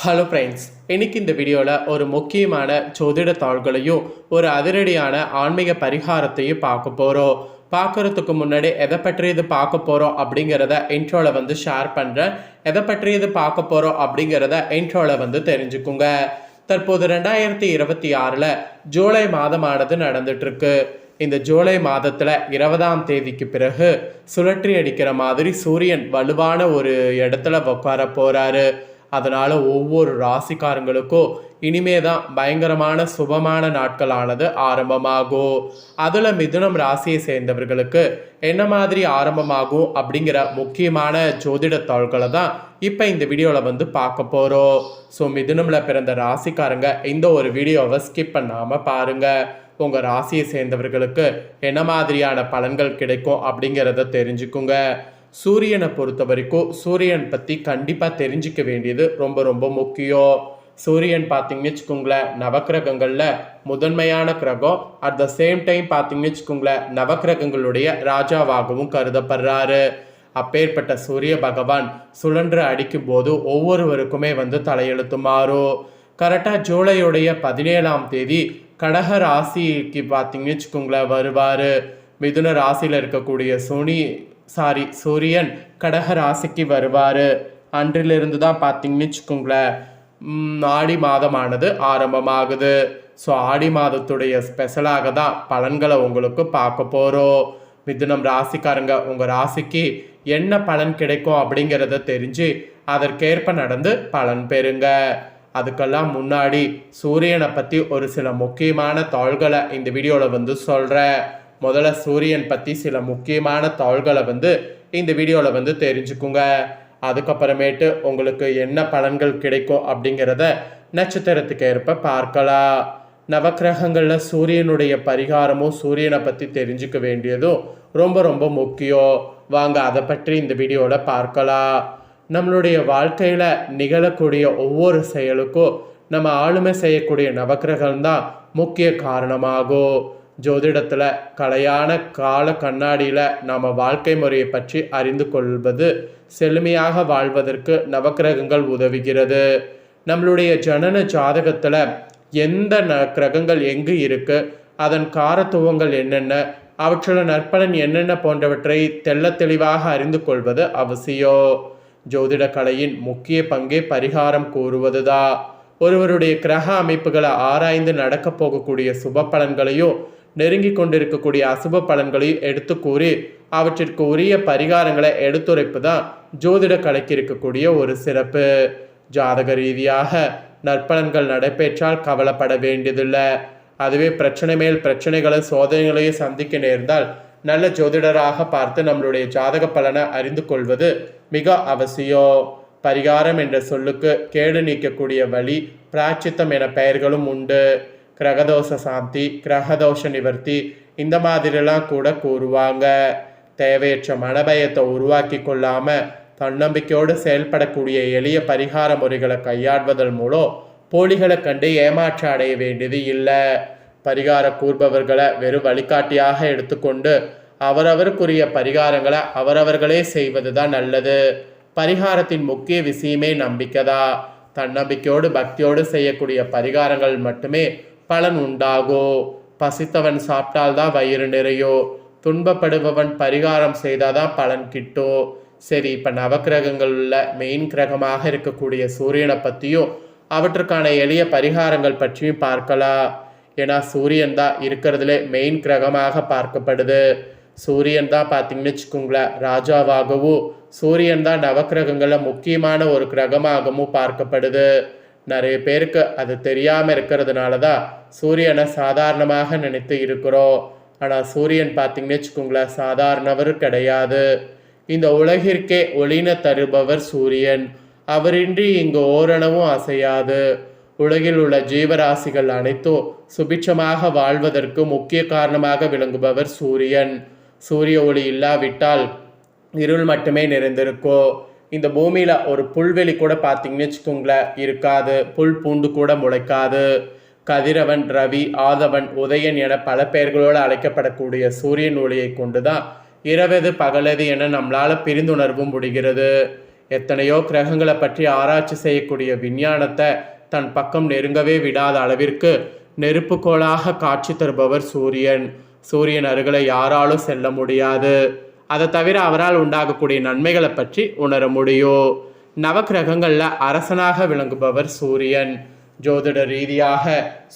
Hello friends, இன்னைக்கு இந்த வீடியோவில் ஒரு முக்கியமான ஜோதிட தாள்களையும் ஒரு அதிரடியான ஆன்மீக பரிகாரத்தையும் பார்க்க போகிறோம். பார்க்குறதுக்கு முன்னாடி எதை பற்றியது பார்க்க போகிறோம் அப்படிங்கிறத இன்ட்ரோவில் ஷேர் பண்ணுறேன். எதை பற்றியது பார்க்க போகிறோம் அப்படிங்கிறத இன்ட்ரோவில் தெரிஞ்சுக்குங்க. தற்போது 2026 ஜூலை மாதமானது நடந்துட்டுருக்கு. இந்த ஜூலை மாதத்தில் 20ஆம் தேதிக்கு பிறகு சுழற்றி அடிக்கிற மாதிரி சூரியன் வலுவான ஒரு இடத்துல உட்கார போகிறாரு. அதனால் ஒவ்வொரு ராசிக்காரங்களுக்கும் இனிமே தான் பயங்கரமான சுபமான நாட்களானது ஆரம்பமாகும். அதில் மிதுனம் ராசியை சேர்ந்தவர்களுக்கு என்ன மாதிரி ஆரம்பமாகும் அப்படிங்கிற முக்கியமான ஜோதிட தாள்களை தான் இப்போ இந்த வீடியோவில் பார்க்க போகிறோம். ஸோ மிதுனமில் பிறந்த ராசிக்காரங்க இந்த ஒரு வீடியோவை ஸ்கிப் பண்ணாமல் பாருங்கள். உங்கள் ராசியை சேர்ந்தவர்களுக்கு என்ன மாதிரியான பலன்கள் கிடைக்கும் அப்படிங்கிறத தெரிஞ்சுக்குங்க. சூரியனை பொறுத்த வரைக்கும் சூரியன் பற்றி கண்டிப்பாக தெரிஞ்சிக்க வேண்டியது ரொம்ப ரொம்ப முக்கியம். சூரியன் பார்த்தீங்கன்னு வச்சுக்கோங்களேன், நவக்கிரகங்களில் முதன்மையான கிரகம். அட் த சேம் டைம் பார்த்தீங்கன்னு வச்சுக்கோங்களேன், நவக்கிரகங்களுடைய ராஜாவாகவும் கருதப்படுறாரு. அப்பேற்பட்ட சூரிய பகவான் சுழன்று அடிக்கும் போது ஒவ்வொருவருக்குமே தலையெழுத்து மாறும். கரெக்டாக ஜூலையுடைய 17ஆம் தேதி கடக ராசிக்கு பார்த்தீங்கன்னு வச்சுக்கோங்களேன் வருவார். மிதுன ராசியில் இருக்கக்கூடிய சூரியன் கடக ராசிக்கு வருவார். அன்றிலிருந்து தான் பார்த்தீங்கன்னு வச்சுக்கோங்களேன் ஆடி மாதமானது ஆரம்பமாகுது. ஸோ ஆடி மாதத்துடைய ஸ்பெஷலாக தான் பலன்களை உங்களுக்கு பார்க்க போகிறோம். மிதுனம் ராசிக்காரங்க உங்கள் ராசிக்கு என்ன பலன் கிடைக்கும் அப்படிங்கிறத தெரிஞ்சு அதற்கேற்ப நடந்து பலன் பெறுங்க. அதுக்கெல்லாம் முன்னாடி சூரியனை பற்றி ஒரு சில முக்கியமான தாள்களை இந்த வீடியோவில் சொல்கிறேன். முதல்ல சூரியன் பற்றி சில முக்கியமான தாள்களை இந்த வீடியோவில் தெரிஞ்சுக்குங்க. அதுக்கப்புறமேட்டு உங்களுக்கு என்ன பலன்கள் கிடைக்கும் அப்படிங்கிறத நட்சத்திரத்துக்கு ஏற்ப பார்க்கலாம். நவக்கிரகங்களில் சூரியனுடைய பரிகாரமும் சூரியனை பற்றி தெரிஞ்சுக்க வேண்டியதும் ரொம்ப ரொம்ப முக்கியம். வாங்க அதை பற்றி இந்த வீடியோவில் பார்க்கலாம். நம்மளுடைய வாழ்க்கையில் நிகழக்கூடிய ஒவ்வொரு செயலுக்கும் நம்ம ஆளுமை செய்யக்கூடிய நவக்கிரகம் தான் முக்கிய காரணமாகும். ஜோதிடத்தில் கலையான கால கண்ணாடியில் நாம் வாழ்க்கை முறையை பற்றி அறிந்து கொள்வது செழுமையாக வாழ்வதற்கு நவக்கிரகங்கள் உதவுகிறது. நம்மளுடைய ஜனன ஜாதகத்தில் எந்த கிரகங்கள் எங்கு இருக்குது, அதன் காரத்துவங்கள் என்னென்ன, அவற்றோட நற்பலன் என்னென்ன போன்றவற்றை தெள்ள தெளிவாக அறிந்து கொள்வது அவசியம். ஜோதிட கலையின் முக்கிய பங்கே பரிகாரம் கூறுவது தான். ஒருவருடைய கிரக அமைப்புகளை ஆராய்ந்து நடக்க போகக்கூடிய சுப பலன்களையும் நெருங்கி கொண்டிருக்கக்கூடிய அசுப பலன்களையும் எடுத்து கூறி அவற்றிற்கு உரிய பரிகாரங்களை எடுத்துரைப்பு தான் ஜோதிட கலைக்கு இருக்கக்கூடிய ஒரு சிறப்பு. ஜாதக ரீதியாக நற்பலன்கள் நடைபெற்றால் கவலைப்பட வேண்டியதில்லை. அதுவே பிரச்சனை மேல் பிரச்சனைகளை சோதனைகளையும் சந்திக்க நேர்ந்தால் நல்ல ஜோதிடராக பார்த்து நம்மளுடைய ஜாதக பலனை அறிந்து கொள்வது மிக அவசியம். பரிகாரம் என்ற சொல்லுக்கு கேடு நீக்கக்கூடிய வழி பிராச்சித்தம் என பெயர்களும் உண்டு. கிரகதோஷ சாந்தி, கிரகதோஷ நிவர்த்தி இந்த மாதிரிலாம் கூட கூறுவாங்க. தேவையற்ற மனபயத்தை உருவாக்கி கொள்ளாமல் தன்னம்பிக்கையோடு செயல்படக்கூடிய எளிய பரிகார முறைகளை கையாள்வதன் மூலம் போலிகளை கண்டு ஏமாற்ற அடைய வேண்டியது இல்லை. பரிகார கூறுபவர்களை வெறும் வழிகாட்டியாக எடுத்துக்கொண்டு அவரவருக்குரிய பரிகாரங்களை அவரவர்களே செய்வது தான் நல்லது. பரிகாரத்தின் முக்கிய விஷயமே நம்பிக்கை தான். தன்னம்பிக்கையோடு பக்தியோடு செய்யக்கூடிய பரிகாரங்கள் மட்டுமே பலன் உண்டாகும். பசித்தவன் சாப்பிட்டால்தான் வயிறு நிறையும். துன்பப்படுபவன் பரிகாரம் செய்தாதான் பலன் கிட்டும். சரி, இப்போ நவக்கிரகங்களில் மெயின் கிரகமாக இருக்கக்கூடிய சூரியனை பற்றியும் அவற்றுக்கான எளிய பரிகாரங்கள் பற்றியும் பார்க்கலாம். ஏன்னா சூரியன் தான் இருக்கிறதுல மெயின் கிரகமாக பார்க்கப்படுது. சூரியன் தான் பார்த்தீங்கன்னு வச்சுக்கோங்களேன் ராஜாவாகவும், சூரியன் தான் நவக்கிரகங்களில் முக்கியமான ஒரு கிரகமாகவும் பார்க்கப்படுது. நிறைய பேருக்கு அது தெரியாமல் இருக்கிறதுனால தான் சூரியனை சாதாரணமாக நினைத்து இருக்கிறோம். ஆனால் சூரியன் பார்த்தீங்கன்னு வச்சுக்கோங்களேன் சாதாரணவர் கிடையாது. இந்த உலகிற்கே ஒளின தருபவர் சூரியன். அவரின்றி இங்கு ஓரணவும் அசையாது. உலகில் உள்ள ஜீவராசிகள் அனைத்தும் சுபிட்சமாக வாழ்வதற்கு முக்கிய காரணமாக விளங்குபவர் சூரியன். சூரிய ஒளி இல்லாவிட்டால் இருள் மட்டுமே நிறைந்திருக்கும். இந்த பூமியில் ஒரு புல்வெளி கூட பார்த்தீங்கன்னு வச்சுக்கோங்களேன் இருக்காது. புல் பூண்டு கூட முளைக்காது. கதிரவன், ரவி, ஆதவன், உதயன் என பல பெயர்களோடு அழைக்கப்படக்கூடிய சூரியன் ஒளியை கொண்டு தான் இரவது பகலது என நம்மளால் பிரிந்துணர்வும் முடிகிறது. எத்தனையோ கிரகங்களை பற்றி ஆராய்ச்சி செய்யக்கூடிய விஞ்ஞானத்தை தன் பக்கம் நெருங்கவே விடாத அளவிற்கு நெருப்புக்கோளாக காட்சி தருபவர் சூரியன். சூரியன் அருகில் யாராலும் செல்ல முடியாது. அதை தவிர அவரால் உண்டாகக்கூடிய நன்மைகளை பற்றி உணர முடியும். நவக்கிரகங்களில் அரசனாக விளங்குபவர் சூரியன். ஜோதிட ரீதியாக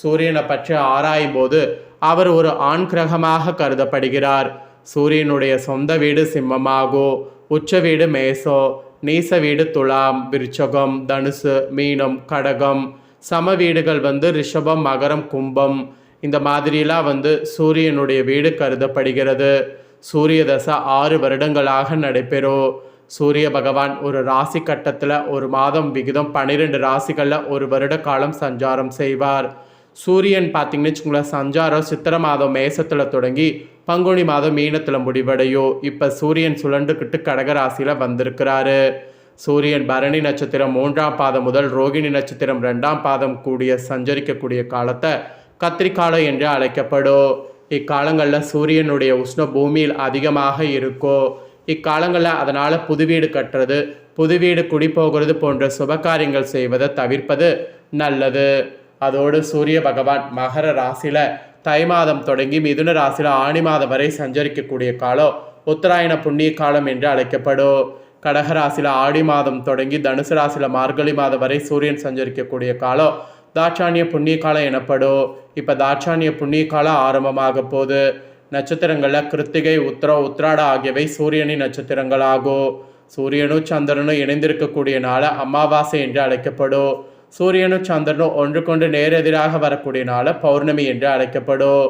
சூரியனை பற்றி ஆராயும் போது அவர் ஒரு ஆண் கிரகமாக கருதப்படுகிறார். சூரியனுடைய சொந்த வீடு சிம்மமாகோ, உச்ச வீடு மேசோ, நீச வீடு துலாம், விருச்சகம், தனுசு, மீனம், கடகம், சம வீடுகள் ரிஷபம், மகரம், கும்பம். இந்த மாதிரிலாம் சூரியனுடைய வீடு கருதப்படுகிறது. சூரிய தசை 6 வருடங்களாக நடைபெறும். சூரிய பகவான் ஒரு ராசி கட்டத்தில் ஒரு மாதம் விகிதம் 12 ராசிகளில் ஒரு வருட காலம் சஞ்சாரம் செய்வார். சூரியன் பார்த்திங்கன்னு வச்சுக்கோங்களேன், சஞ்சாரம் சித்திரை மாதம் மேசத்தில் தொடங்கி பங்குனி மாதம் மீனத்தில் முடிவடையும். இப்போ சூரியன் சுழண்டுக்கிட்டு கடகராசியில் வந்திருக்கிறாரு. சூரியன் பரணி நட்சத்திரம் 3ஆம் பாதம் முதல் ரோகிணி நட்சத்திரம் 2ஆம் பாதம் கூடிய சஞ்சரிக்கக்கூடிய காலத்தை கத்திரிக்காலம் என்று அழைக்கப்படும். இக்காலங்களில் சூரியனுடைய உஷ்ண பூமியில் அதிகமாக இருக்கும். இக்காலங்களில் அதனால் புது வீடு கட்டுறது, புது வீடு குடி போகிறது போன்ற சுபகாரியங்கள் செய்வதை தவிர்ப்பது நல்லது. அதோடு சூரிய பகவான் மகர ராசியில் தை மாதம் தொடங்கி மிதுன ராசியில் ஆணி மாதம் வரை சஞ்சரிக்கக்கூடிய காலம் உத்தராயண புண்ணிய காலம் என்று அழைக்கப்படும். கடகராசியில் ஆடி மாதம் தொடங்கி தனுசு ராசியில் மார்கழி மாதம் வரை சூரியன் சஞ்சரிக்கக்கூடிய காலம் தாட்சாணிய புண்ணிய காலம் எனப்படும். இப்போ தாட்சாணிய புண்ணிய காலம் ஆரம்பமாக போகுது. நட்சத்திரங்களில் கிருத்திகை, உத்திராட ஆகியவை சூரியனின் நட்சத்திரங்களாகும். சூரியனும் சந்திரனும் இணைந்திருக்கக்கூடிய நாளை அமாவாசை என்று அழைக்கப்படும். சூரியனும் சந்திரனும் ஒன்றுக்கொண்டு நேரெதிராக வரக்கூடிய நாளை பௌர்ணமி என்று அழைக்கப்படும்.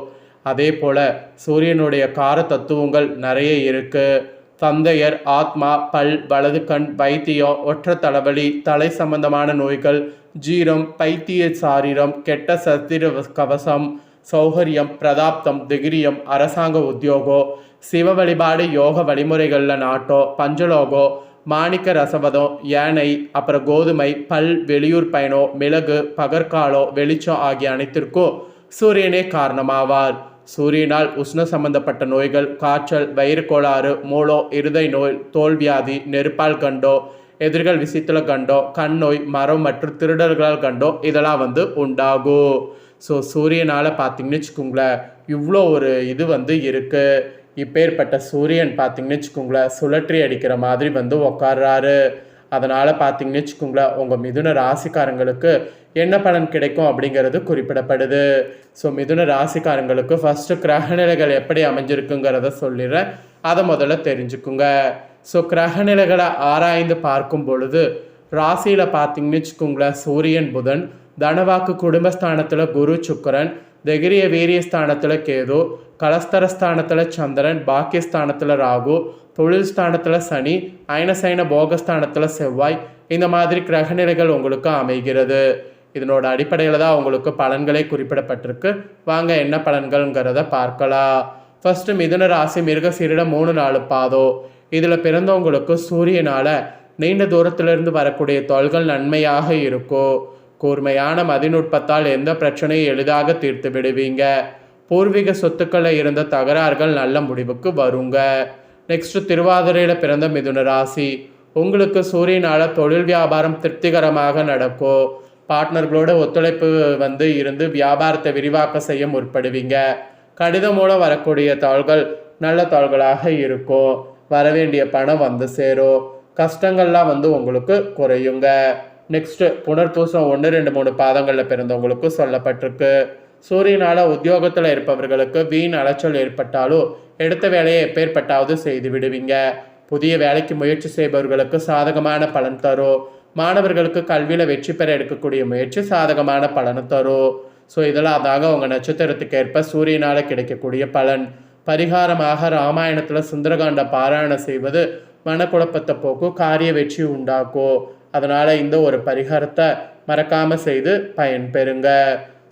அதே போல் சூரியனுடைய கார தத்துவங்கள் நிறைய இருக்குது. தந்தையர், ஆத்மா, பல், வலது கண், வைத்தியம், ஒற்றை தலைவலி, தலை சம்பந்தமான நோய்கள், ஜீரம், பைத்திய சாரீரம், கெட்ட சத்திர கவசம், சௌகரியம், பிரதாப்தம், திகிரியம், அரசாங்க உத்தியோகம், சிவ வழிபாடு, யோக வழிமுறைகளில் நாட்டோ, பஞ்சலோகோ, மாணிக்க ரசவதம், யானை, அப்புறம் கோதுமை, பல், வெளியூர் பயணம், மிளகு, பகற்காலோ, வெளிச்சம் ஆகிய அனைத்திற்கும் சூரியனே காரணமாவார். சூரியனால் உஷ்ண சம்பந்தப்பட்ட நோய்கள், காய்ச்சல், வயிறு கோளாறு, மூளோ, இருதய நோய், தோல்வியாதி, நெருப்பால் கண்டோ, எதிர்கள் விசித்தில கண்டோ, கண் நோய், மரம் மற்றும் திருடர்களால் கண்டோ இதெல்லாம் உண்டாகும். ஸோ சூரியனால் பார்த்திங்கன்னு வச்சுக்கோங்களேன், இவ்வளோ ஒரு இது இருக்குது. இப்பேற்பட்ட சூரியன் பார்த்திங்கன்னு வச்சுக்கோங்களேன், சுழற்றி அடிக்கிற மாதிரி உக்காடுறாரு. அதனால் பார்த்திங்கன்னு வச்சுக்கோங்களேன், உங்கள் மிதுன ராசிக்காரங்களுக்கு என்ன பலன் கிடைக்கும் அப்படிங்கிறது குறிப்பிடப்படுது. ஸோ மிதுன ராசிக்காரங்களுக்கு ஃபஸ்ட்டு கிரகநிலைகள் எப்படி அமைஞ்சிருக்குங்கிறத சொல்லிடுறேன், அதை முதல்ல தெரிஞ்சுக்குங்க. ஸோ கிரகநிலைகளை ஆராய்ந்து பார்க்கும் பொழுது ராசியில் பார்த்திங்கன்னு வச்சுக்கோங்களேன், சூரியன், புதன், தனவாக்கு குடும்பஸ்தானத்தில் குரு, சுக்கரன், தைரிய வீரியஸ்தானத்தில் கேது, கலஸ்தரஸ்தானத்தில் சந்திரன், பாக்கியஸ்தானத்தில் ராகு, தொழில் ஸ்தானத்தில் சனி, அயனசைன போகஸ்தானத்தில் செவ்வாய். இந்த மாதிரி கிரகநிலைகள் உங்களுக்கு அமைகிறது. இதனோட அடிப்படையில் தான் உங்களுக்கு பலன்களே குறிப்பிடப்பட்டிருக்கு. வாங்க என்ன பலன்கள்ங்கிறத பார்க்கலாம். ஃபஸ்ட்டு மிதுன ராசி மிருகசீரிடம் 3-4 பாதம். இதில் பிறந்தவங்களுக்கு சூரியனால் நீண்ட தூரத்திலிருந்து வரக்கூடிய தொல்கள் நன்மையாக இருக்கும். கூர்மையான மதிநுட்பத்தால் எந்த பிரச்சனையும் எளிதாக தீர்த்து விடுவீங்க. பூர்வீக சொத்துக்களில் இருந்த தகராறுகள் நல்ல முடிவுக்கு வருங்க. நெக்ஸ்ட்டு திருவாதிரையில் பிறந்த மிதுன ராசி. உங்களுக்கு சூரியனால் தொழில் வியாபாரம் திருப்திகரமாக நடக்கும். பார்ட்னர்களோட ஒத்துழைப்பு இருந்து வியாபாரத்தை விரிவாக்க செய்ய முற்படுவீங்க. கடிதம் மூலம் வரக்கூடிய தாள்கள் நல்ல தாள்களாக இருக்கும். வரவேண்டிய பணம் சேரும். கஷ்டங்கள்லாம் உங்களுக்கு குறையுங்க. நெக்ஸ்ட்டு புனர்பூசம் 1, 2, 3 பாதங்களில் பிறந்தவங்களுக்கு சொல்லப்பட்டிருக்கு. சூரியனால் உத்தியோகத்தில் இருப்பவர்களுக்கு வீண் அலைச்சல் ஏற்பட்டாலும் எடுத்த வேலையை எப்பேற்பட்டாவது செய்து விடுவீங்க. புதிய வேலைக்கு முயற்சி செய்பவர்களுக்கு சாதகமான பலன் தரும். மாணவர்களுக்கு கல்வியில் வெற்றி பெற எடுக்கக்கூடிய முயற்சி சாதகமான பலனை தரும். ஸோ இதெல்லாம் அதாக உங்கள் நட்சத்திரத்துக்கு ஏற்ப சூரியனால் கிடைக்கக்கூடிய பலன். பரிகாரமாக ராமாயணத்தில் சுந்தரகாண்ட பாராயணம் செய்வது மனக்குழப்பத்தை போக்கும், காரிய வெற்றி உண்டாக்கும். அதனால் இந்த ஒரு பரிகாரத்தை மறக்காமல் செய்து பயன்பெறுங்க.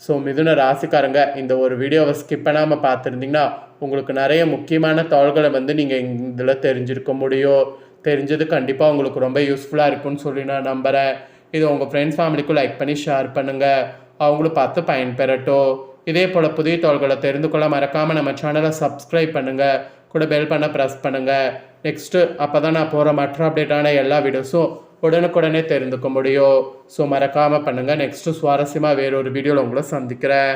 ஸோ மிதுன ராசிக்காரங்க, இந்த ஒரு வீடியோவை ஸ்கிப் பண்ணாமல் பார்த்துருந்தீங்கன்னா உங்களுக்கு நிறைய முக்கியமான தகவல்களை நீங்கள் இதில் தெரிஞ்சிருக்க முடியும். தெரிஞ்சது கண்டிப்பாக உங்களுக்கு ரொம்ப யூஸ்ஃபுல்லாக இருக்குன்னு சொல்லி நான் நம்புகிறேன். இது உங்கள் ஃப்ரெண்ட்ஸ் ஃபேமிலிக்கும் லைக் பண்ணி ஷேர் பண்ணுங்கள். அவங்களும் பார்த்து பயன்பெறட்டும். இதே போல் புதிய தகவல்களை தெரிந்து கொள்ள மறக்காமல் நம்ம சேனலை சப்ஸ்கிரைப் பண்ணுங்கள். கூட பெல் பண்ண ப்ரெஸ் பண்ணுங்கள். நெக்ஸ்ட்டு அப்போ தான் நான் போகிற மற்ற அப்டேட்டான எல்லா வீடியோஸும் உடனுக்குடனே தெரிந்துக்க முடியும். ஸோ மறக்காமல் பண்ணுங்கள். நெக்ஸ்ட்டு சுவாரஸ்யமாக வேறொரு வீடியோவில் உங்களை சந்திக்கிறேன்.